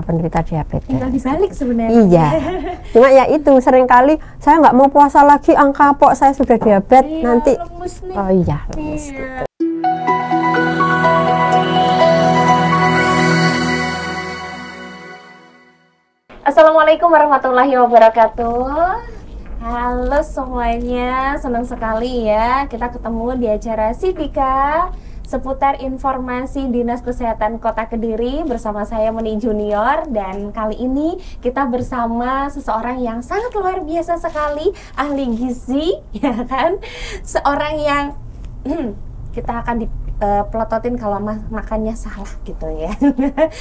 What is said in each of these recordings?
Penderita diabetes. Tinggal dibalik sebenarnya. Iya. Cuma ya itu seringkali saya nggak mau puasa lagi, angka pok saya sudah diabetes, Iya, nanti lemes nih. oh iya lemes Iya. gitu. Assalamualaikum warahmatullahi wabarakatuh. Halo semuanya, senang sekali ya kita ketemu di acara Sidika seputar informasi Dinas Kesehatan Kota Kediri bersama saya Meni Junior. Dan kali ini kita bersama seseorang yang sangat luar biasa sekali, ahli gizi, ya kan? Seorang yang kita akan pelototin kalau makannya salah gitu ya.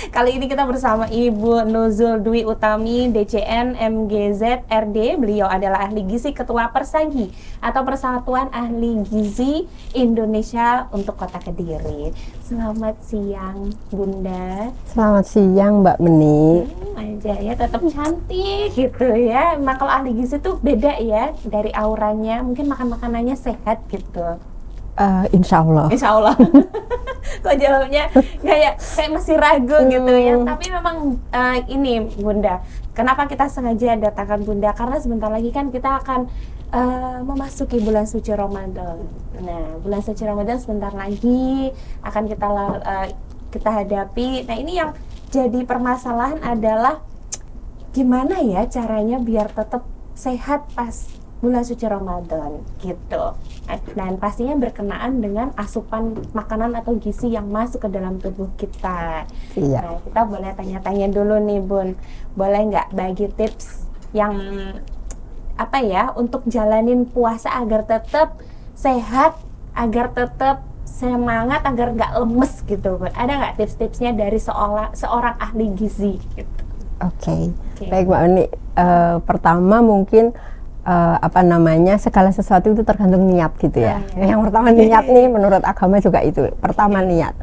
Kali ini kita bersama Ibu Nuzul Dwi Utami, DCN MGZ RD. Beliau adalah ahli gizi, ketua Persagi atau Persatuan Ahli Gizi Indonesia untuk Kota Kediri. Selamat siang Bunda. Selamat siang Mbak Meni. Aja ya, tetap cantik gitu ya. Emang kalau ahli gizi tuh beda ya dari auranya. Mungkin makan makanannya sehat gitu. Insya Allah. Insya Allah. Kok jawabnya kayak masih ragu gitu ya. Tapi memang ini Bunda, kenapa kita sengaja datangkan Bunda? Karena sebentar lagi kan kita akan memasuki bulan suci Ramadan. Nah, bulan suci Ramadan sebentar lagi akan kita hadapi. Nah, ini yang jadi permasalahan adalah gimana ya caranya biar tetap sehat pas bulan suci Ramadan gitu. Dan pastinya berkenaan dengan asupan makanan atau gizi yang masuk ke dalam tubuh kita. Iya. Nah, kita boleh tanya-tanya dulu nih Bun, boleh nggak bagi tips yang apa ya untuk jalanin puasa agar tetap sehat, agar tetap semangat, agar nggak lemes gitu Bun? Ada nggak tips-tipsnya dari seorang ahli gizi gitu? Oke. Baik Mbak Meni. Pertama mungkin segala sesuatu itu tergantung niat gitu ya. Yang pertama niat nih, menurut agama juga itu pertama niat.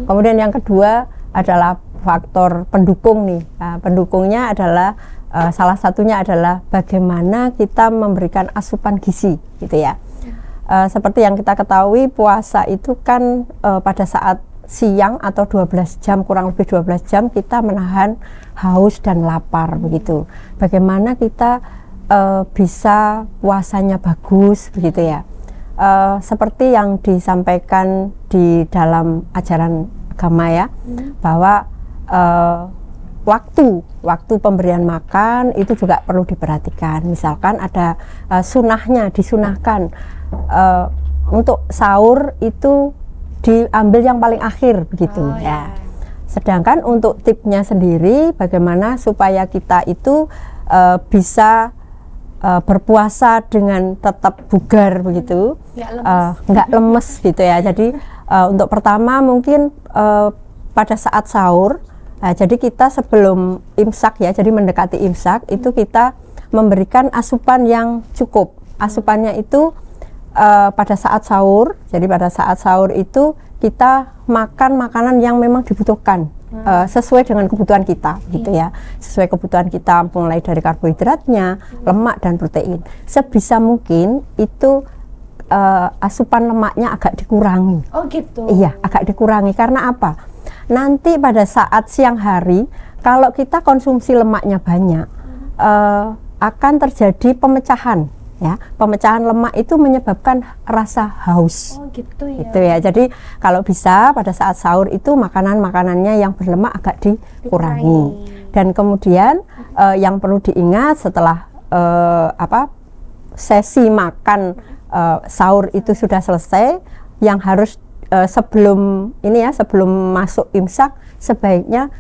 Kemudian yang kedua adalah faktor pendukung nih. Pendukungnya adalah salah satunya adalah bagaimana kita memberikan asupan gizi gitu ya. Seperti yang kita ketahui, puasa itu kan pada saat siang atau 12 jam, kurang lebih 12 jam kita menahan haus dan lapar begitu. Bagaimana kita bisa puasanya bagus begitu ya. Seperti yang disampaikan di dalam ajaran agama ya, bahwa waktu pemberian makan itu juga perlu diperhatikan. Misalkan ada disunahkan untuk sahur itu diambil yang paling akhir begitu ya. Sedangkan untuk tipsnya sendiri bagaimana supaya kita itu bisa berpuasa dengan tetap bugar begitu, nggak lemes gitu ya. Jadi untuk pertama mungkin pada saat sahur, jadi kita sebelum imsak ya, jadi mendekati imsak itu kita memberikan asupan yang cukup. Asupannya itu pada saat sahur, jadi pada saat sahur itu kita makan makanan yang memang dibutuhkan. Sesuai dengan kebutuhan kita gitu ya, sesuai kebutuhan kita mulai dari karbohidratnya, lemak dan protein. Sebisa mungkin itu asupan lemaknya agak dikurangi. Oh gitu. Iya, agak dikurangi karena apa? Nanti pada saat siang hari kalau kita konsumsi lemaknya banyak, akan terjadi pemecahan. Ya, pemecahan lemak itu menyebabkan rasa haus. Oh gitu ya. Gitu ya. Jadi kalau bisa pada saat sahur itu makanannya yang berlemak agak dikurangi. Dan kemudian yang perlu diingat setelah sesi makan sahur itu sudah selesai, yang harus sebelum masuk imsak sebaiknya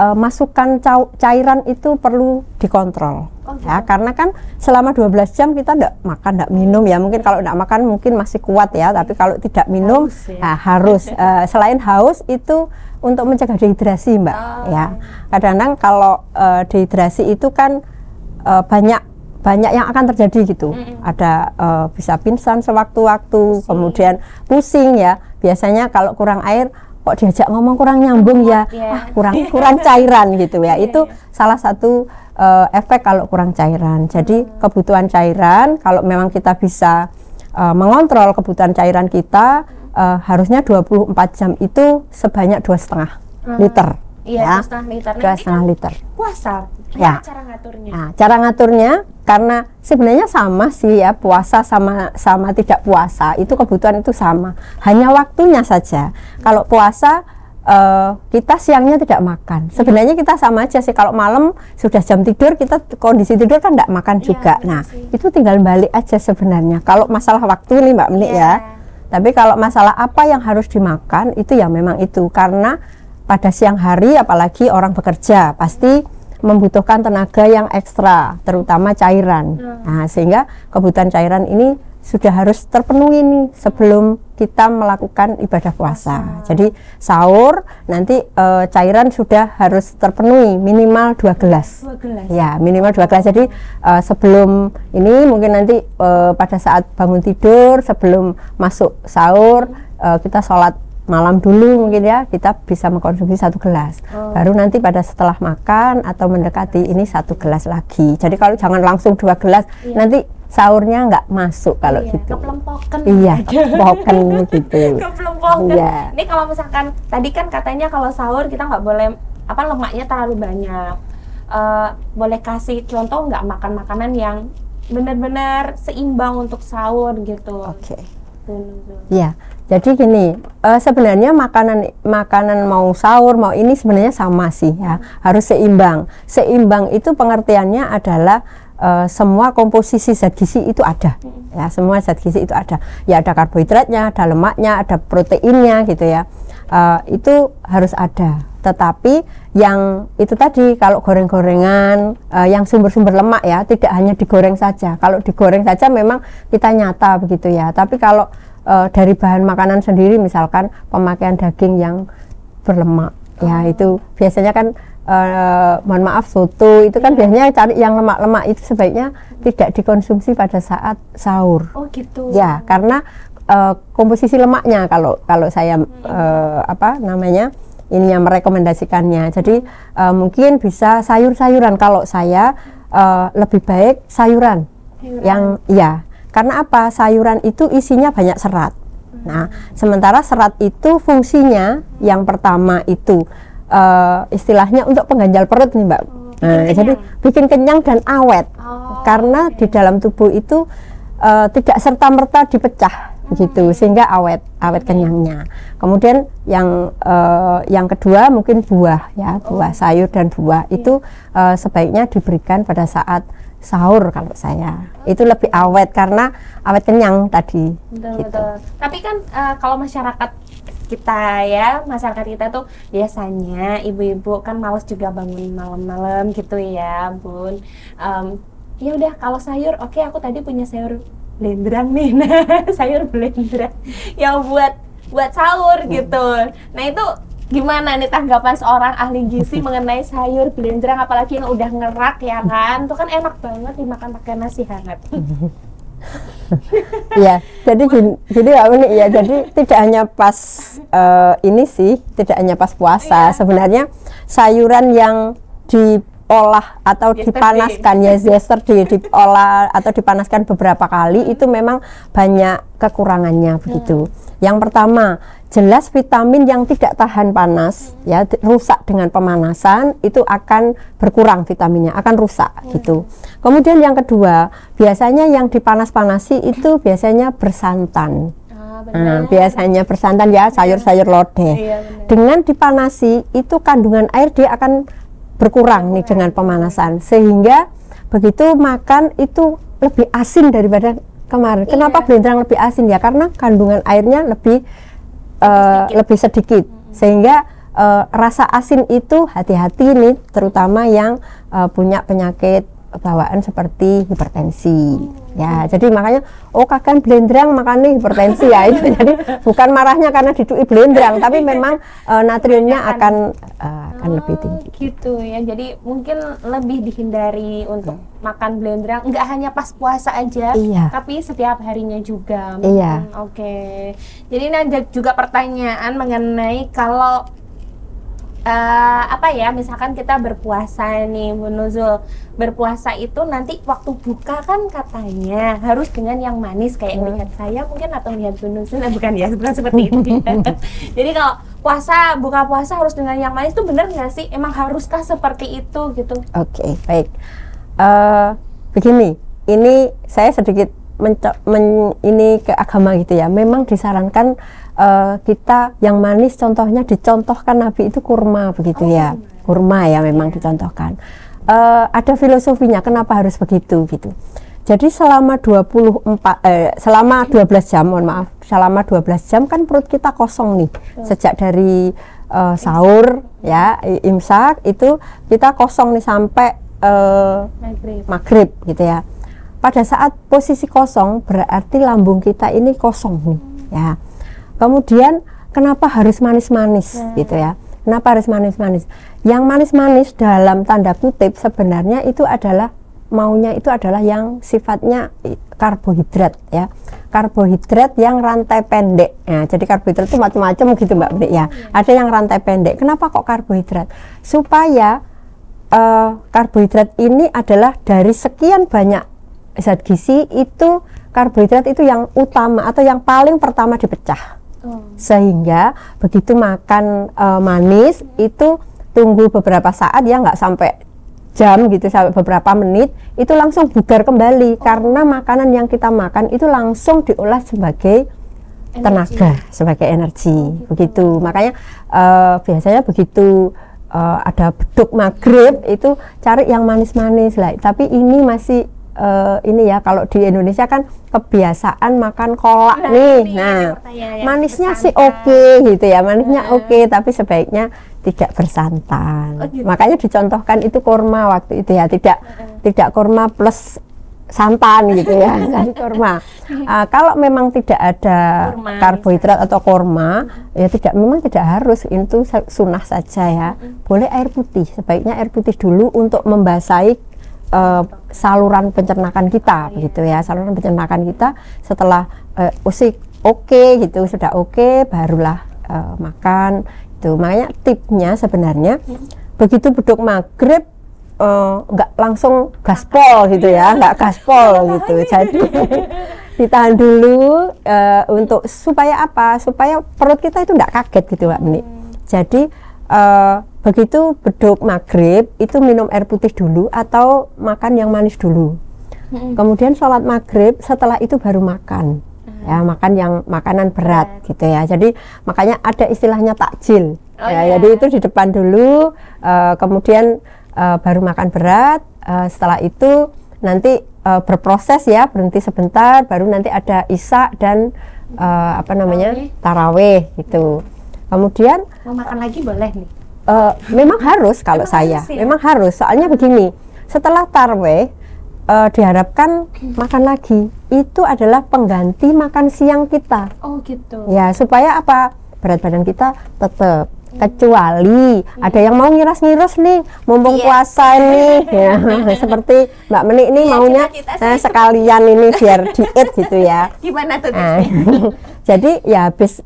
masukkan cairan itu perlu dikontrol. Ya, karena kan selama 12 jam kita enggak minum ya. Mungkin kalau enggak makan mungkin masih kuat ya, tapi kalau tidak minum harus selain haus itu untuk mencegah dehidrasi, Mbak. Ya. Kadang-kadang kalau dehidrasi itu kan banyak yang akan terjadi gitu. Ada bisa pingsan sewaktu-waktu, kemudian pusing ya. Biasanya kalau kurang air kok diajak ngomong kurang nyambung ya, kurang cairan gitu ya. Itu salah satu efek kalau kurang cairan. Jadi kebutuhan cairan kalau memang kita bisa mengontrol kebutuhan cairan kita, harusnya 24 jam itu sebanyak 2,5 liter Iya, 2,5 liter. Nah, 2,5 liter. Puasa, Ya. cara ngaturnya? Nah, cara ngaturnya karena sebenarnya sama sih ya, puasa sama tidak puasa itu kebutuhan itu sama, hanya waktunya saja. Kalau puasa kita siangnya tidak makan. Sebenarnya kita sama aja sih, kalau malam sudah jam tidur kita kondisi tidur kan tidak makan juga. Nah, itu tinggal balik aja sebenarnya. Kalau masalah waktu nih Mbak Menik ya. Tapi kalau masalah apa yang harus dimakan itu ya memang itu, karena pada siang hari apalagi orang bekerja pasti membutuhkan tenaga yang ekstra, terutama cairan. Nah, sehingga kebutuhan cairan ini sudah harus terpenuhi nih sebelum kita melakukan ibadah puasa. Jadi sahur nanti cairan sudah harus terpenuhi minimal 2 gelas. 2 gelas. Ya, minimal 2 gelas. Jadi sebelum ini mungkin nanti pada saat bangun tidur, sebelum masuk sahur, kita sholat malam dulu mungkin ya, kita bisa mengkonsumsi 1 gelas. Baru nanti pada setelah makan atau mendekati ini 1 gelas lagi. Jadi kalau jangan langsung 2 gelas, nanti sahurnya nggak masuk kalau gitu. Keplempokan. Iya, keplempokan gitu. Keplempokan. Iya. Ini kalau misalkan tadi kan katanya kalau sahur kita nggak boleh lemaknya terlalu banyak. Boleh kasih contoh nggak makan makanan yang benar-benar seimbang untuk sahur gitu? Oke. Ya, jadi gini, sebenarnya makanan mau sahur mau ini sebenarnya sama sih ya, harus seimbang. Seimbang itu pengertiannya adalah semua komposisi zat gizi itu ada, ya, semua zat gizi itu ada. Ya, ada karbohidratnya, ada lemaknya, ada proteinnya gitu ya. Itu harus ada. Tetapi yang itu tadi, kalau goreng-gorengan yang sumber-sumber lemak ya, tidak hanya digoreng saja. Kalau digoreng saja memang kita nyata begitu ya. Tapi kalau dari bahan makanan sendiri, misalkan pemakaian daging yang berlemak, ya itu biasanya kan mohon maaf soto itu kan biasanya cari yang lemak-lemak, itu sebaiknya tidak dikonsumsi pada saat sahur. Oh gitu. Ya, karena komposisi lemaknya kalau saya apa namanya ini yang merekomendasikannya. Jadi mungkin bisa sayur-sayuran. Kalau saya lebih baik sayuran. Yang ya, karena apa? Sayuran itu isinya banyak serat. Nah, sementara serat itu fungsinya yang pertama itu istilahnya untuk pengganjal perut nih Mbak. Jadi bikin kenyang dan awet. Karena di dalam tubuh itu tidak serta-merta dipecah begitu, sehingga awet kenyangnya. Kemudian yang kedua mungkin buah ya, buah, sayur dan buah itu sebaiknya diberikan pada saat sahur. Kalau saya itu lebih awet karena awet kenyang tadi. Betul, gitu. betul. Tapi kan kalau masyarakat kita tuh biasanya ibu-ibu kan males juga bangun malam-malam gitu ya Bun. Ya udah, kalau sayur oke, aku tadi punya sayur blenderan nih, sayur blenderan yang buat sahur gitu. Nah itu gimana nih tanggapan seorang ahli gizi mengenai sayur blenderan, apalagi yang udah ngerak ya kan? Itu kan enak banget dimakan pakai nasi hangat. Ya, jadi unik ya. Jadi tidak hanya pas ini sih, tidak hanya pas puasa. Sebenarnya sayuran yang diolah atau dipanaskan ya, diolah atau dipanaskan beberapa kali itu memang banyak kekurangannya begitu. Yang pertama, jelas vitamin yang tidak tahan panas ya, rusak dengan pemanasan, itu akan berkurang vitaminnya, akan rusak gitu. Kemudian yang kedua, biasanya yang dipanas-panasi itu biasanya bersantan. Biasanya bersantan ya, sayur-sayur lodeh. Dengan dipanasi itu kandungan air dia akan berkurang nih dengan pemanasan, sehingga begitu makan itu lebih asin daripada kemarin. Kenapa blenderang lebih asin ya? Karena kandungan airnya lebih sedikit, sehingga rasa asin itu hati-hati nih, terutama yang punya penyakit bawaan seperti hipertensi ya. Jadi makanya kakak blenderang makannya hipertensi ya itu. Jadi bukan marahnya karena didui blenderang, tapi memang natriumnya akan lebih tinggi gitu ya. Jadi mungkin lebih dihindari untuk makan blenderang, nggak hanya pas puasa aja, tapi setiap harinya juga. Oke. Jadi ini ada juga pertanyaan mengenai kalau misalkan kita berpuasa nih Bu Nuzul, berpuasa itu nanti waktu buka kan katanya harus dengan yang manis kayak melihat saya mungkin atau melihat Bu Nuzul, bukan seperti itu. Jadi kalau buka puasa harus dengan yang manis tuh bener nggak sih? Emang haruskah seperti itu gitu? Oke, baik. Begini, ini saya sedikit ini ke agama gitu ya. Memang disarankan kita yang manis, contohnya dicontohkan Nabi itu kurma begitu ya. Kurma ya memang dicontohkan. Ada filosofinya kenapa harus begitu gitu. Jadi selama 12 jam, mohon maaf, selama 12 jam kan perut kita kosong nih. Sejak dari sahur ya, imsak itu kita kosong nih sampai maghrib gitu ya. Pada saat posisi kosong berarti lambung kita ini kosong nih ya. Kemudian kenapa harus manis-manis gitu ya? Kenapa harus manis-manis? Yang manis-manis dalam tanda kutip sebenarnya itu adalah maunya itu adalah yang sifatnya karbohidrat ya. Karbohidrat yang rantai pendek. Ya, jadi karbohidrat itu macam-macam gitu Mbak Bri ya. Ada yang rantai pendek. Kenapa kok karbohidrat? Supaya karbohidrat ini adalah dari sekian banyak zat gizi itu karbohidrat itu yang utama atau yang paling pertama dipecah. Sehingga begitu makan manis itu tunggu beberapa saat ya, nggak sampai jam gitu, sampai beberapa menit itu langsung bugar kembali karena makanan yang kita makan itu langsung diolah sebagai tenaga, sebagai energi begitu. Makanya biasanya begitu ada beduk maghrib itu cari yang manis-manis lah. Tapi ini masih ini ya, kalau di Indonesia kan kebiasaan makan kolak nih. Nah, manisnya sih oke gitu ya, manisnya oke, tapi sebaiknya tidak bersantan. Makanya dicontohkan itu kurma waktu itu ya, tidak kurma plus santan gitu ya, jadi kurma. Kalau memang tidak ada karbohidrat atau kurma, ya memang tidak harus, itu sunnah saja ya. Boleh air putih, sebaiknya air putih dulu untuk membasahi saluran pencernakan kita begitu ya, saluran pencernakan kita. Setelah oke gitu, sudah oke, barulah makan itu. Makanya tipnya sebenarnya begitu beduk maghrib nggak langsung gaspol gitu ya, nggak gaspol gitu. Jadi ditahan dulu untuk supaya apa? Supaya perut kita itu nggak kaget gitu Mbak Beni. Jadi begitu beduk maghrib itu minum air putih dulu atau makan yang manis dulu. Kemudian sholat maghrib, setelah itu baru makan. Ya, makan yang makanan berat gitu ya. Jadi makanya ada istilahnya takjil. Jadi itu di depan dulu, kemudian baru makan berat. Setelah itu nanti berproses ya, berhenti sebentar, baru nanti ada isya dan taraweh gitu. Kemudian mau makan lagi boleh nih? Memang harus kalau saya, memang harus. Soalnya begini, setelah taraweh diharapkan makan lagi. Itu adalah pengganti makan siang kita. Oh gitu. Ya, supaya apa? Berat badan kita tetap. Kecuali ada yang mau ngiras-ngiras nih, mumpung puasa nih ya, seperti Mbak Meni ini maunya sekalian ini biar diet gitu ya. Gimana tuh? Jadi ya habis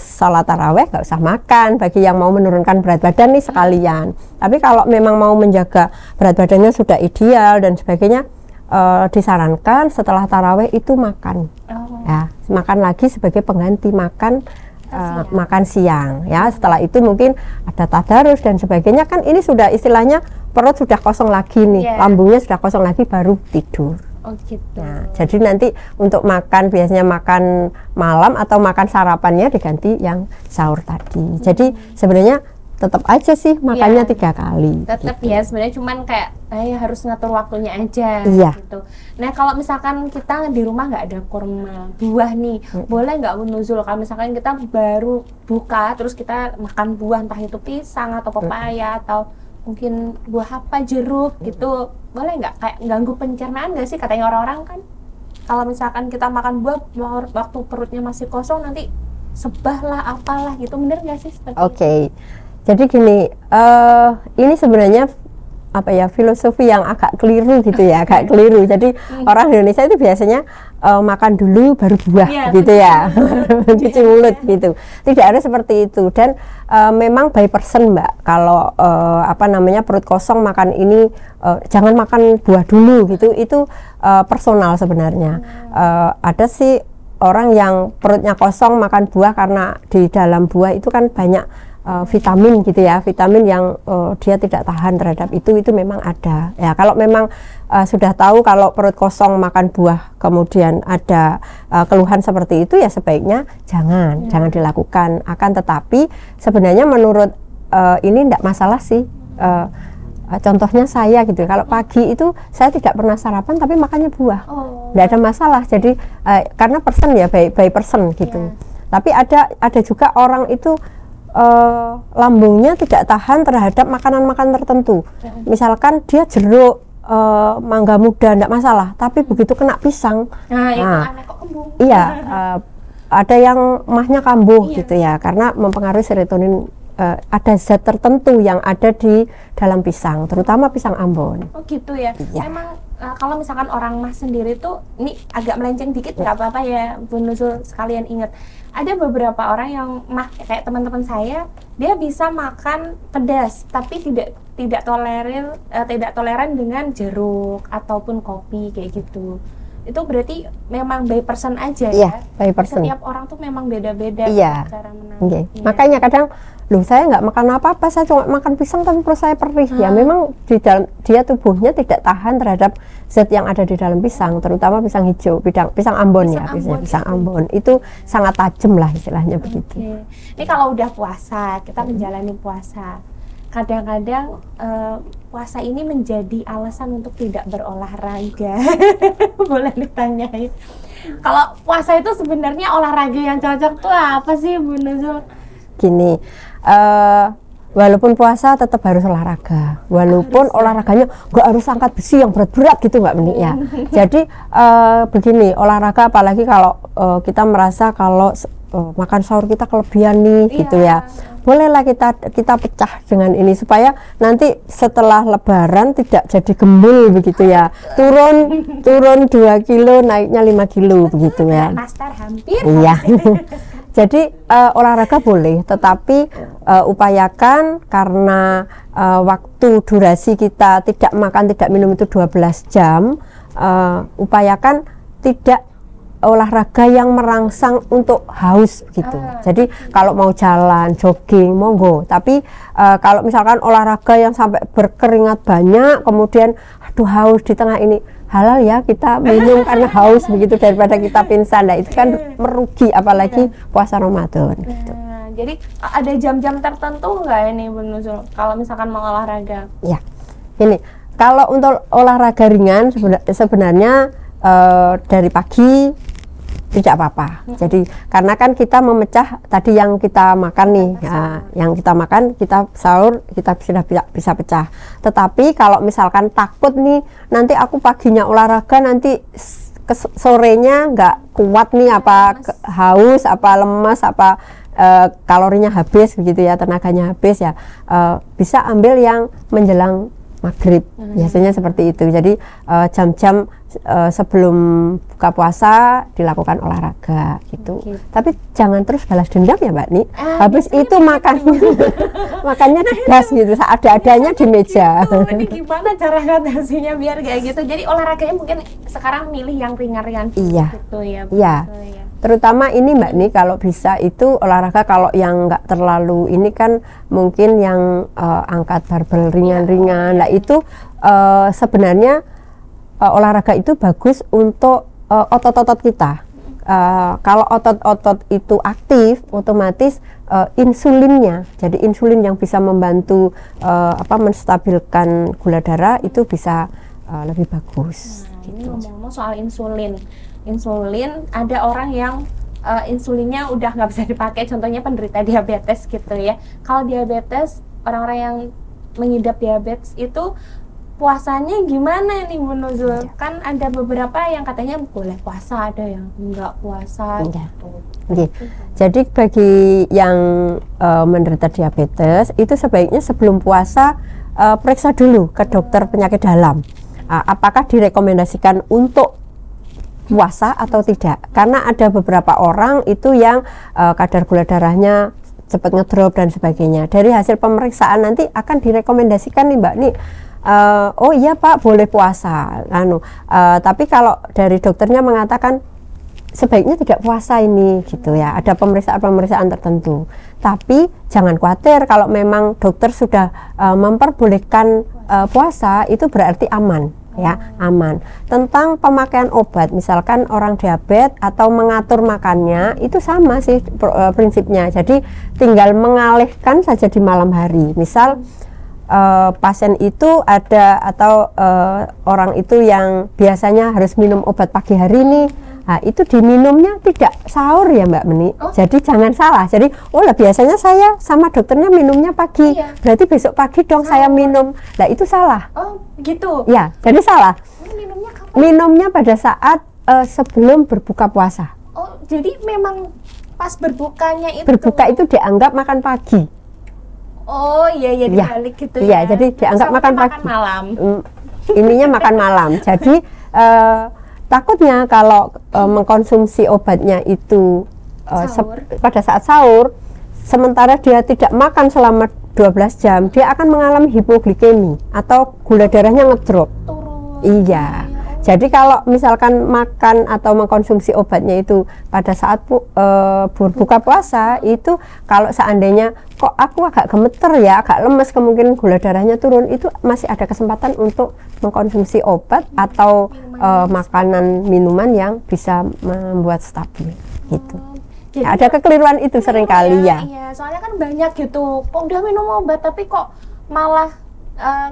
sholat taraweh nggak usah makan, bagi yang mau menurunkan berat badan nih sekalian. Tapi kalau memang mau menjaga berat badannya sudah ideal dan sebagainya, disarankan setelah taraweh itu makan. Ya, makan lagi sebagai pengganti makan siang ya. Setelah itu mungkin ada tadarus dan sebagainya, kan ini sudah istilahnya perut sudah kosong lagi nih, lambungnya sudah kosong lagi, baru tidur. Oh gitu. Nah, jadi nanti untuk makan biasanya makan malam atau makan sarapannya diganti yang sahur tadi. Jadi sebenarnya tetap aja sih makannya 3 kali. Tetap gitu. ya, sebenarnya cuman kayak harus ngatur waktunya aja gitu. Nah kalau misalkan kita di rumah nggak ada kurma buah nih, boleh nggak menuzul kalau misalkan kita baru buka terus kita makan buah, entah itu pisang atau pepaya atau mungkin buah apa, jeruk gitu, boleh nggak? Kayak ganggu pencernaan nggak sih, katanya orang-orang kan kalau misalkan kita makan buah waktu perutnya masih kosong nanti sebah lah apalah gitu, bener nggak sih? Oke. Jadi gini, ini sebenarnya filosofi yang agak keliru gitu ya, agak keliru. Jadi orang Indonesia itu biasanya makan dulu baru buah gitu ya, cuci mulut gitu. Tidak ada seperti itu. Dan memang by person Mbak, kalau perut kosong makan ini jangan makan buah dulu gitu. Itu personal sebenarnya. Ada sih orang yang perutnya kosong makan buah, karena di dalam buah itu kan banyak vitamin gitu ya, vitamin yang dia tidak tahan terhadap itu memang ada ya. Kalau memang sudah tahu kalau perut kosong makan buah kemudian ada keluhan seperti itu, ya sebaiknya jangan dilakukan. Akan tetapi sebenarnya menurut ini tidak masalah sih. Contohnya saya gitu, kalau pagi itu saya tidak pernah sarapan tapi makannya buah, tidak ada masalah. Jadi karena person ya, by person gitu. Tapi ada juga orang itu lambungnya tidak tahan terhadap makanan-makanan tertentu. Misalkan dia jeruk, mangga muda tidak masalah, tapi begitu kena pisang, itu aneh kok kembung. Iya, ada yang mahnya kambuh gitu ya, karena mempengaruhi serotonin. Ada zat tertentu yang ada di dalam pisang, terutama pisang Ambon. Oh gitu ya. Memang kalau misalkan orang mah sendiri tuh, ini agak melenceng dikit nggak apa-apa ya Bu Nuzul, sekalian ingat. Ada beberapa orang yang mah kayak teman-teman saya, dia bisa makan pedas tapi tidak toleran dengan jeruk ataupun kopi kayak gitu. Itu berarti memang by person aja ya? By person. Setiap orang tuh memang beda-beda cara menanggapinya. Makanya kadang, loh saya nggak makan apa-apa, saya cuma makan pisang tapi perut saya perih. Ya memang di dalam dia tubuhnya tidak tahan terhadap zat yang ada di dalam pisang, terutama pisang hijau, pisang Ambon ya, pisang Ambon itu sangat tajam lah istilahnya begitu. Ini kalau udah puasa, kita menjalani puasa, kadang-kadang puasa ini menjadi alasan untuk tidak berolahraga. Boleh ditanyain, kalau puasa itu sebenarnya olahraga yang cocok tuh apa sih Bu Nuzul? Gini, walaupun puasa tetap harus olahraga, walaupun olahraganya nggak harus angkat besi yang berat-berat gitu Mbak Meni ya. Jadi begini, olahraga apalagi kalau kita merasa kalau makan sahur kita kelebihan nih gitu ya, bolehlah kita pecah dengan ini supaya nanti setelah lebaran tidak jadi gembul begitu ya, turun 2 kilo naiknya 5 kilo begitu ya. Nastar hampir. Iya. Jadi olahraga boleh, tetapi upayakan karena waktu durasi kita tidak makan tidak minum itu 12 jam, upayakan tidak olahraga yang merangsang untuk haus begitu. Jadi kalau mau jalan, jogging, monggo. Tapi kalau misalkan olahraga yang sampai berkeringat banyak, kemudian aduh haus di tengah ini, halal ya kita minum karena haus begitu daripada kita pingsan. Nah itu kan merugi, apalagi puasa Ramadan. Gitu. Jadi ada jam-jam tertentu nggak ini Bu Nuzul kalau misalkan mau olahraga? Ya, ini kalau untuk olahraga ringan sebenarnya dari pagi tidak apa-apa. Jadi karena kan kita memecah tadi yang kita makan nih, yang kita makan, kita sahur kita sudah bisa pecah. Tetapi kalau misalkan takut nih nanti aku paginya olahraga nanti sorenya nggak kuat nih, apa haus, apa lemas, apa kalorinya habis begitu ya, tenaganya habis ya, bisa ambil yang menjelang maghrib, biasanya seperti itu. Jadi jam-jam sebelum buka puasa dilakukan olahraga gitu. Tapi jangan terus balas dendam ya Mbak Ni. Habis itu makannya tegas gitu, ada-adanya di meja. Ini gimana cara ngatasinya biar kayak gitu? Jadi olahraganya mungkin sekarang milih yang ringan-ringan gitu ya. Iya. Terutama ini Mbak Ni, kalau bisa itu olahraga kalau yang nggak terlalu ini kan mungkin yang angkat barbel ringan-ringan. Nah itu sebenarnya olahraga itu bagus untuk otot-otot kita. Kalau otot-otot itu aktif, otomatis insulinnya, jadi insulin yang bisa membantu menstabilkan gula darah itu bisa lebih bagus. Ini ngomong-ngomong soal insulin, ada orang yang insulinnya udah nggak bisa dipakai, contohnya penderita diabetes gitu ya. Kalau diabetes, orang-orang yang mengidap diabetes itu puasanya gimana nih Bu Nuzul? Kan ada beberapa yang katanya boleh puasa, ada yang enggak puasa gitu. Jadi bagi yang menderita diabetes itu sebaiknya sebelum puasa periksa dulu ke dokter penyakit dalam. Apakah direkomendasikan untuk puasa atau tidak? Karena ada beberapa orang itu yang kadar gula darahnya cepat ngedrop dan sebagainya. Dari hasil pemeriksaan nanti akan direkomendasikan nih Mbak nih, oh iya Pak boleh puasa. Tapi kalau dari dokternya mengatakan sebaiknya tidak puasa ini gitu ya. Ada pemeriksaan tertentu. Tapi jangan khawatir kalau memang dokter sudah memperbolehkan puasa, itu berarti aman ya, aman. Tentang pemakaian obat, misalkan orang diabetes atau mengatur makannya, itu sama sih prinsipnya. Jadi tinggal mengalihkan saja di malam hari. Misal pasien itu ada atau orang itu yang biasanya harus minum obat pagi hari nih, nah, itu diminumnya tidak sahur ya Mbak Meni. Jadi jangan salah. Jadi lah biasanya saya sama dokternya minumnya pagi, berarti besok pagi dong saya minum. Nah itu salah. Oh gitu. Ya, jadi salah. Minumnya kapan? Minumnya pada saat sebelum berbuka puasa. Oh jadi memang pas berbukanya itu. Berbuka itu dianggap makan pagi. Oh iya dibalik gitu ya. Iya, jadi dianggap makan pagi. Makan malam. Ininya makan malam. Jadi takutnya kalau mengkonsumsi obatnya itu pada saat sahur, sementara dia tidak makan selama 12 jam, dia akan mengalami hipoglikemi atau gula darahnya ngedrop. Iya. Jadi kalau misalkan makan atau mengkonsumsi obatnya itu pada saat berbuka puasa, itu kalau seandainya kok aku agak gemeter ya, agak lemes, kemungkinan gula darahnya turun, itu masih ada kesempatan untuk mengkonsumsi obat atau makanan minuman yang bisa membuat stabil gitu. Jadi ada kekeliruan itu seringkali ya. Iya, soalnya kan banyak gitu, kok udah minum obat tapi kok malah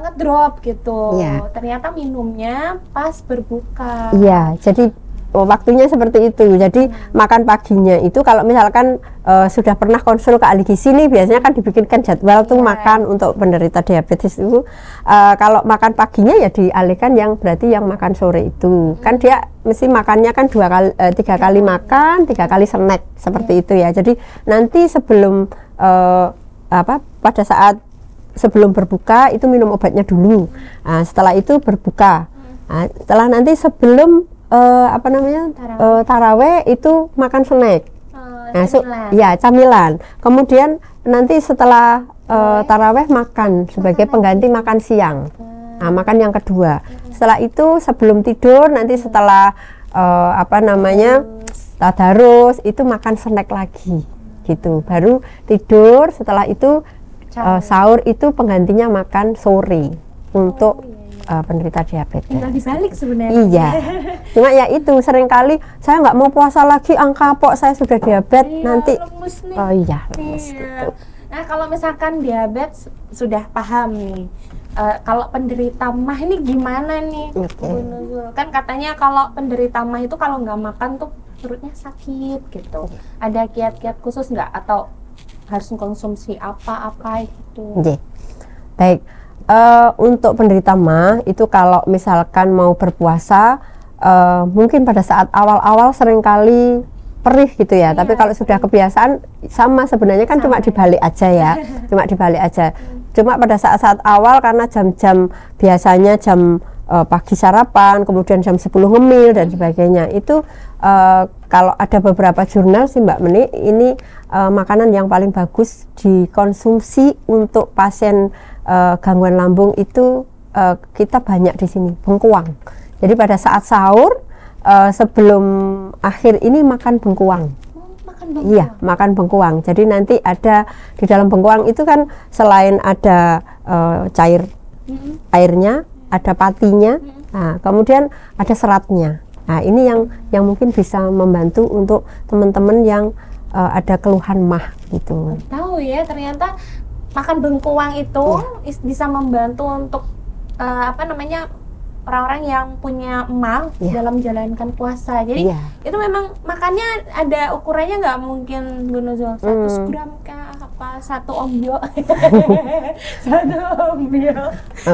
ngedrop gitu. Ternyata minumnya pas berbuka. Iya, jadi waktunya seperti itu. Jadi makan paginya itu kalau misalkan sudah pernah konsul ke ahli gizi nih, biasanya kan dibikinkan jadwal tuh makan untuk penderita diabetes itu. Kalau makan paginya ya dialihkan yang berarti yang makan sore itu. Kan dia mesti makannya kan 3 kali makan, 3 kali snack seperti itu ya. Jadi nanti sebelum pada saat sebelum berbuka itu minum obatnya dulu. Nah, setelah itu berbuka. Nah, setelah nanti sebelum taraweh itu makan snack. Camilan. Kemudian nanti setelah taraweh makan sebagai pengganti makan siang. Nah, makan yang kedua. Setelah itu sebelum tidur nanti setelah tadarus itu makan snack lagi. Gitu. Baru tidur, setelah itu sahur itu penggantinya makan sore untuk penderita diabetes. Tinggal dibalik sebenarnya. Iya. Cuma ya itu seringkali saya nggak mau puasa lagi, kapok saya sudah diabetes nanti. Lemes nih. Oh iya, lemes gitu. Nah kalau misalkan diabetes sudah paham nih. Kalau penderita MAH ini gimana nih? Kan katanya kalau penderita MAH itu kalau nggak makan tuh perutnya sakit gitu. Ada kiat-kiat khusus nggak atau harus mengkonsumsi apa-apa gitu? Baik, untuk penderita MAH itu kalau misalkan mau berpuasa, mungkin pada saat awal-awal seringkali perih gitu ya. Tapi kalau sudah kebiasaan sama sebenarnya kan cuma dibalik aja ya, cuma dibalik aja. Cuma pada saat-saat awal karena jam-jam biasanya jam pagi sarapan, kemudian jam 10 ngemil dan sebagainya, itu kalau ada beberapa jurnal sih Mbak Meni, ini makanan yang paling bagus dikonsumsi untuk pasien gangguan lambung itu kita banyak di sini, bengkuang. Jadi pada saat sahur sebelum akhir ini makan bengkuang. Iya, makan bengkuang. Jadi nanti ada di dalam bengkuang itu kan selain ada cair airnya, ada patinya, nah, kemudian ada seratnya. Nah, ini yang mungkin bisa membantu untuk teman-teman yang ada keluhan MAH gitu. Tahu ya, ternyata makan bengkuang itu bisa membantu untuk orang-orang yang punya MAH dalam menjalankan puasa. Jadi itu memang makannya ada ukurannya, nggak mungkin Bu Nuzul 100 gram kah, apa 1 ombyo 1 ombyo.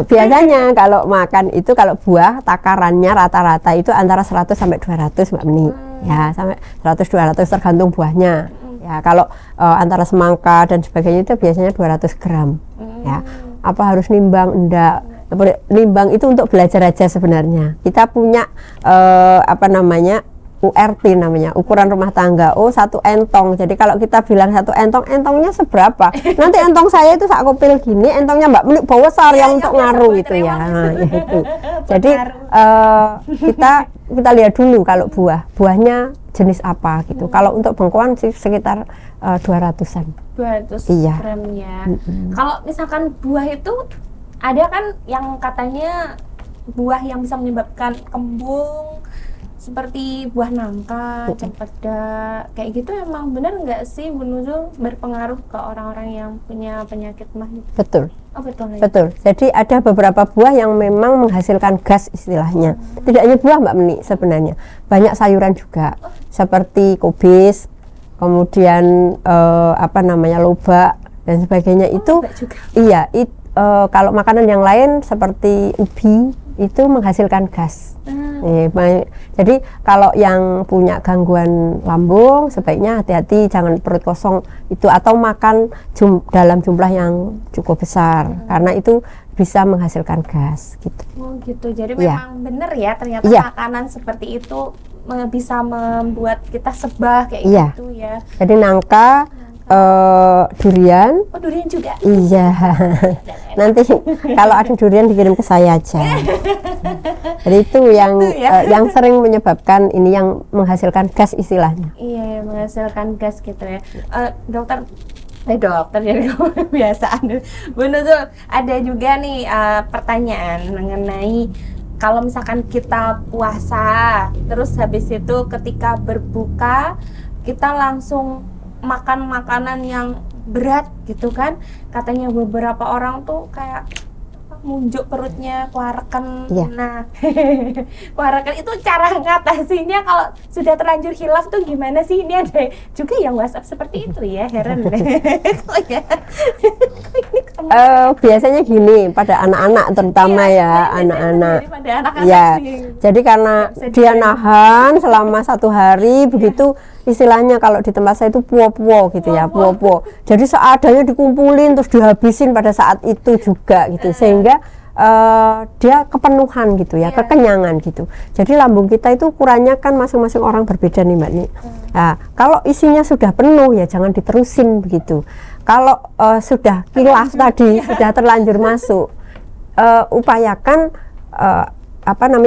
Biasanya kalau makan itu, kalau buah takarannya rata-rata itu antara 100 sampai 200 Mbak Meni. Ya, sampai 100-200 tergantung buahnya. Ya, kalau antara semangka dan sebagainya itu biasanya 200 gram. Ya, apa harus nimbang? Enggak. Nimbang itu untuk belajar aja sebenarnya. Kita punya URT namanya, ukuran rumah tangga. Oh, 1 entong. Jadi kalau kita bilang 1 entong, entongnya seberapa? Nanti entong saya itu sak kopil gini, entongnya Mbak Meni bawa besar yang untuk ngaruh gitu ya. Nah, itu. Jadi kita lihat dulu kalau buahnya jenis apa gitu. Kalau untuk bengkoang sih sekitar 200-an. 200 iya. gram ya. Kalau misalkan buah itu ada kan yang katanya buah yang bisa menyebabkan kembung seperti buah nangka, cempeda, kayak gitu emang benar nggak sih Bu Nuzul berpengaruh ke orang-orang yang punya penyakit mah? Betul. Oh betul. Ya? Betul. Jadi ada beberapa buah yang memang menghasilkan gas istilahnya. Tidak hanya buah Mbak Meni sebenarnya. Banyak sayuran juga seperti kubis, kemudian lobak dan sebagainya itu. Juga. Iya, kalau makanan yang lain seperti ubi itu menghasilkan gas. Jadi kalau yang punya gangguan lambung sebaiknya hati-hati, jangan perut kosong itu atau makan dalam jumlah yang cukup besar karena itu bisa menghasilkan gas gitu. Oh gitu. Jadi memang benar ya ternyata makanan seperti itu bisa membuat kita sebah kayak gitu ya. Jadi nangka, durian. Oh durian juga? Iya. Nanti kalau ada durian dikirim ke saya aja. Jadi itu yang sering menyebabkan ini yang menghasilkan gas istilahnya. Iya, menghasilkan gas gitu ya. Dokter jadi kebiasaan. Bu Nuzul, ada juga nih pertanyaan mengenai kalau misalkan kita puasa, terus habis itu ketika berbuka kita langsung makan makanan yang berat gitu kan, katanya beberapa orang tuh kayak munjuk perutnya, kuarakan. Nah kuarakan itu cara ngatasinya kalau sudah terlanjur khilaf tuh gimana sih? Ini ada juga yang WhatsApp seperti itu ya, heran deh. Biasanya gini pada anak-anak terutama anak-anak jadi karena dia nahan selama 1 hari begitu, istilahnya kalau di tempat saya itu puo-puo gitu ya, puo-puo. Jadi seadanya dikumpulin terus dihabisin pada saat itu juga gitu, sehingga dia kepenuhan gitu ya, kekenyangan gitu. Jadi lambung kita itu ukurannya kan masing-masing orang berbeda nih Mbak Ni. Nah, kalau isinya sudah penuh ya jangan diterusin begitu. Kalau sudah kilaf tadi, sudah terlanjur masuk, upayakan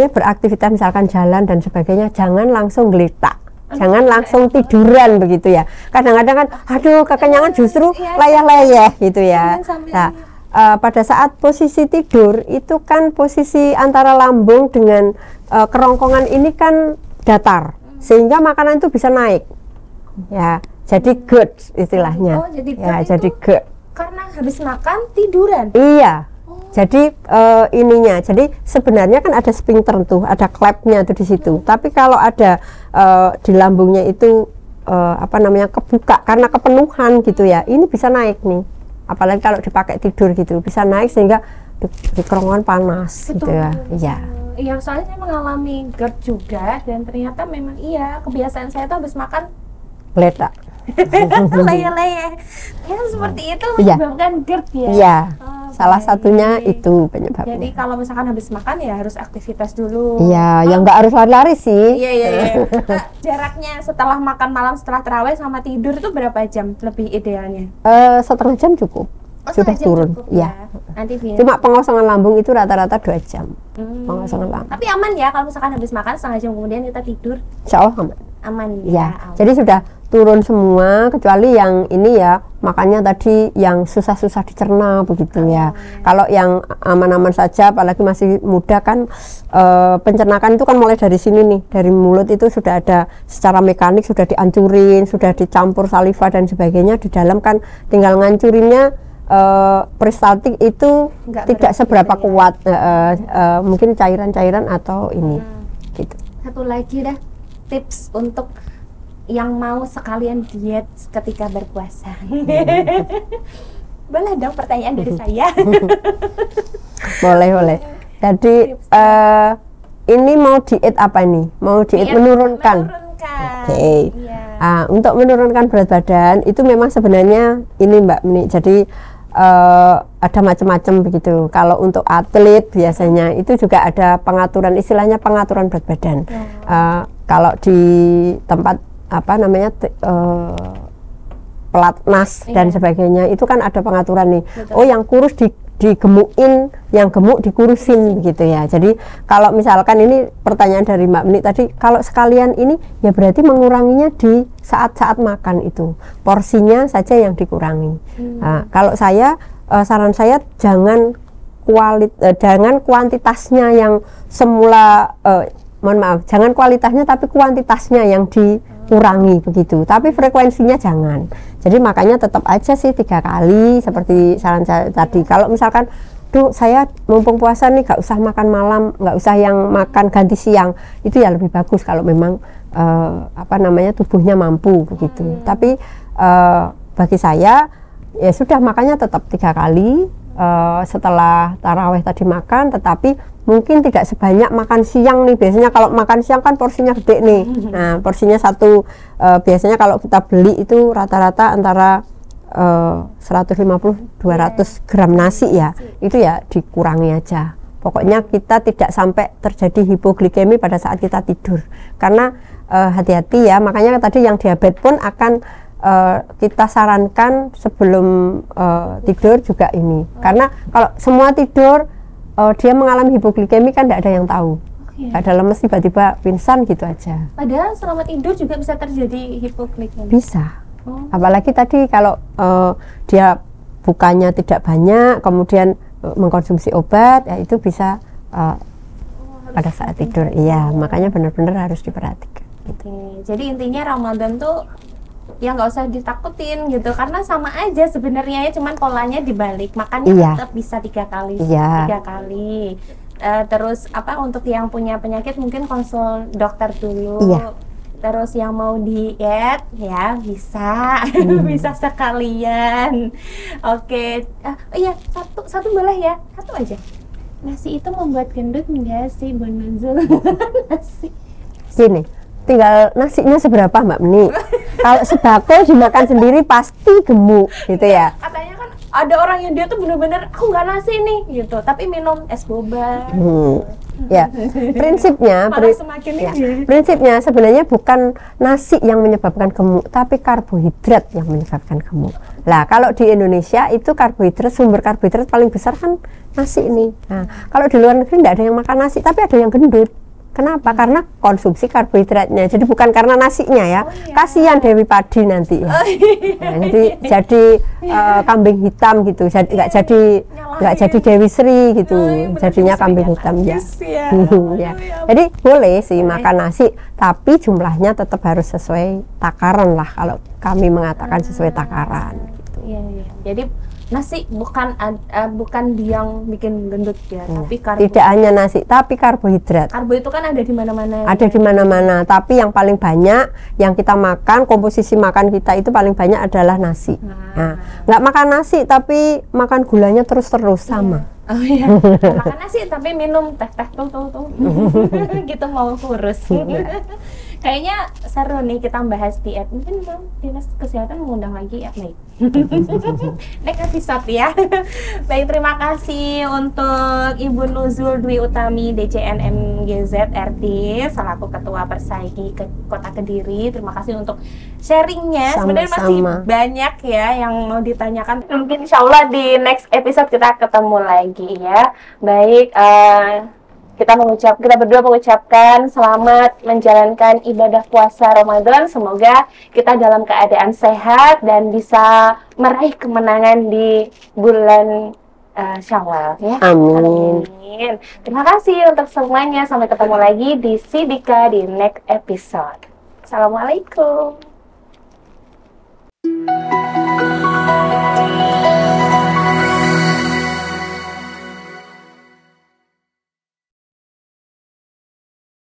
beraktivitas misalkan jalan dan sebagainya, jangan langsung geletak. Jangan langsung tiduran begitu ya. Kadang-kadang kan, aduh kekenyangan justru leyeh-leyeh gitu ya. Nah, pada saat posisi tidur itu kan posisi antara lambung dengan kerongkongan ini kan datar, sehingga makanan itu bisa naik. Ya, jadi GERD istilahnya. Oh, jadi ya, jadi GERD. Karena habis makan tiduran. Iya. Jadi jadi sebenarnya kan ada sphincter tuh, ada klepnya tuh di situ. Tapi kalau ada di lambungnya itu kebuka karena kepenuhan gitu ya, ini bisa naik nih. Apalagi kalau dipakai tidur gitu, bisa naik sehingga di kerongkongan panas. Betul, gitu ya. Iya. Iya, soalnya saya mengalami GERD juga dan ternyata memang kebiasaan saya tuh habis makan ledak. Leyeh-leyeh. Ya seperti itu menyebabkan GERD ya. Iya. Salah satunya itu penyebabnya. Jadi kalau misalkan habis makan ya harus aktivitas dulu. Iya, yang nggak harus lari-lari sih. Iya. Jaraknya setelah makan malam setelah terawih sama tidur itu berapa jam lebih idealnya? 1/2 jam cukup. Sudah turun. Cukup, ya. Nanti cuma pengosongan lambung itu rata-rata 2 jam. Pengosongan lambung. Tapi aman ya kalau misalkan habis makan 1/2 jam kemudian kita tidur? Insya Allah aman. Aman ya. Jadi sudah turun semua kecuali yang ini ya, makanya tadi yang susah-susah dicerna begitu ya. Kalau yang aman-aman saja, apalagi masih muda kan, pencernakan itu kan mulai dari sini nih, dari mulut itu sudah ada secara mekanik, sudah dihancurin, sudah dicampur saliva dan sebagainya, di dalam kan tinggal ngancurinnya. Peristaltik itu tidak seberapa kuat, mungkin cairan-cairan atau ini gitu. Satu lagi dah tips untuk yang mau sekalian diet ketika berpuasa. Boleh dong pertanyaan dari saya. boleh. Jadi ini mau diet apa nih? Mau diet menurunkan. Oke. Untuk menurunkan berat badan itu memang sebenarnya ini Mbak Meni. Jadi ada macam-macam begitu. Kalau untuk atlet biasanya itu juga ada pengaturan, istilahnya pengaturan berat badan. Kalau di tempat apa namanya pelatnas dan sebagainya itu kan ada pengaturan nih. Betul. Oh, yang kurus digemukin, yang gemuk dikurusin gitu ya. Jadi kalau misalkan ini pertanyaan dari Mbak Meni tadi, kalau sekalian ini ya berarti menguranginya di saat-saat makan itu, porsinya saja yang dikurangi. Nah, kalau saya saran saya jangan kuantitasnya yang semula mohon maaf, jangan kualitasnya tapi kuantitasnya yang dikurangi begitu, tapi frekuensinya jangan. Jadi makanya tetap aja sih 3 kali seperti saran saya tadi. Kalau misalkan tuh saya mumpung puasa nih gak usah makan malam, gak usah yang makan ganti siang, itu ya lebih bagus kalau memang apa namanya tubuhnya mampu begitu. Tapi bagi saya ya sudah, makanya tetap 3 kali setelah taraweh tadi makan, tetapi mungkin tidak sebanyak makan siang nih. Biasanya kalau makan siang kan porsinya gede nih. Nah, porsinya satu biasanya kalau kita beli itu rata-rata antara 150-200 gram nasi ya. Itu ya dikurangi aja. Pokoknya kita tidak sampai terjadi hipoglikemi pada saat kita tidur. Karena hati-hati ya, makanya tadi yang diabetes pun akan kita sarankan sebelum tidur juga ini. Karena kalau semua tidur dia mengalami hipoglikemi kan tidak ada yang tahu. Nggak ada, lemes tiba-tiba pingsan gitu aja. Padahal selama tidur juga bisa terjadi hipoglikemi. Bisa. Apalagi tadi kalau dia bukannya tidak banyak, kemudian mengkonsumsi obat, ya itu bisa pada saat tidur. Iya, makanya benar-benar harus diperhatikan. Oke, jadi intinya Ramadan tuh ya nggak usah ditakutin gitu, karena sama aja sebenarnya ya, cuman polanya dibalik. Makanya tetap bisa 3 kali, 3 kali. Terus apa, untuk yang punya penyakit mungkin konsul dokter dulu. Terus yang mau diet ya bisa bisa sekalian. Oke. Iya, satu boleh ya, satu aja. Nasi itu membuat gendut enggak sih, Bu Nuzul? Nasi. Sini, tinggal nasinya seberapa Mbak Meni. Kalau sebako dimakan sendiri pasti gemuk gitu ya. Katanya kan ada orang yang dia tuh bener-bener aku nggak nasi nih gitu, tapi minum es boba. Ya, prinsipnya prinsipnya sebenarnya bukan nasi yang menyebabkan gemuk, tapi karbohidrat yang menyebabkan gemuk. Lah, kalau di Indonesia itu karbohidrat, sumber karbohidrat paling besar kan nasi ini. Nah, kalau di luar negeri tidak ada yang makan nasi, tapi ada yang gendut. Kenapa? Karena konsumsi karbohidratnya. Jadi bukan karena nasinya ya. Kasihan Dewi Padi nanti ya. Nah, jadi kambing hitam gitu. Jadi nggak jadi Dewi Sri gitu. Jadinya kambing hitam ya. Ya. Jadi boleh sih makan nasi, tapi jumlahnya tetap harus sesuai takaran lah. Kalau kami mengatakan sesuai takaran. Gitu. Iya. Jadi nasi bukan yang bikin gendut ya, tapi tidak hanya nasi, tapi karbohidrat. Karbo itu kan ada di mana-mana. Ada di mana-mana, tapi yang paling banyak yang kita makan, komposisi makan kita itu paling banyak adalah nasi. Nah, nggak makan nasi tapi makan gulanya terus-terus sama. Oh iya, makan nasi tapi minum teh tuh. Gitu mau kurus. Kayaknya seru nih kita bahas diet. Mungkin Dinas Kesehatan mengundang lagi ya, baik. Next episode ya. Baik, terima kasih untuk Ibu Nuzul Dwi Utami DCN MGZ RT selaku Ketua Persaiki Kota Kediri. Terima kasih untuk sharingnya. Sebenarnya masih banyak ya yang mau ditanyakan. Mungkin insya Allah di next episode kita ketemu lagi ya. Baik, kita berdua mengucapkan selamat menjalankan ibadah puasa Ramadan. Semoga kita dalam keadaan sehat dan bisa meraih kemenangan di bulan Syawal ya. Amin. Terima kasih untuk semuanya. Sampai ketemu lagi di Sidika di next episode. Assalamualaikum.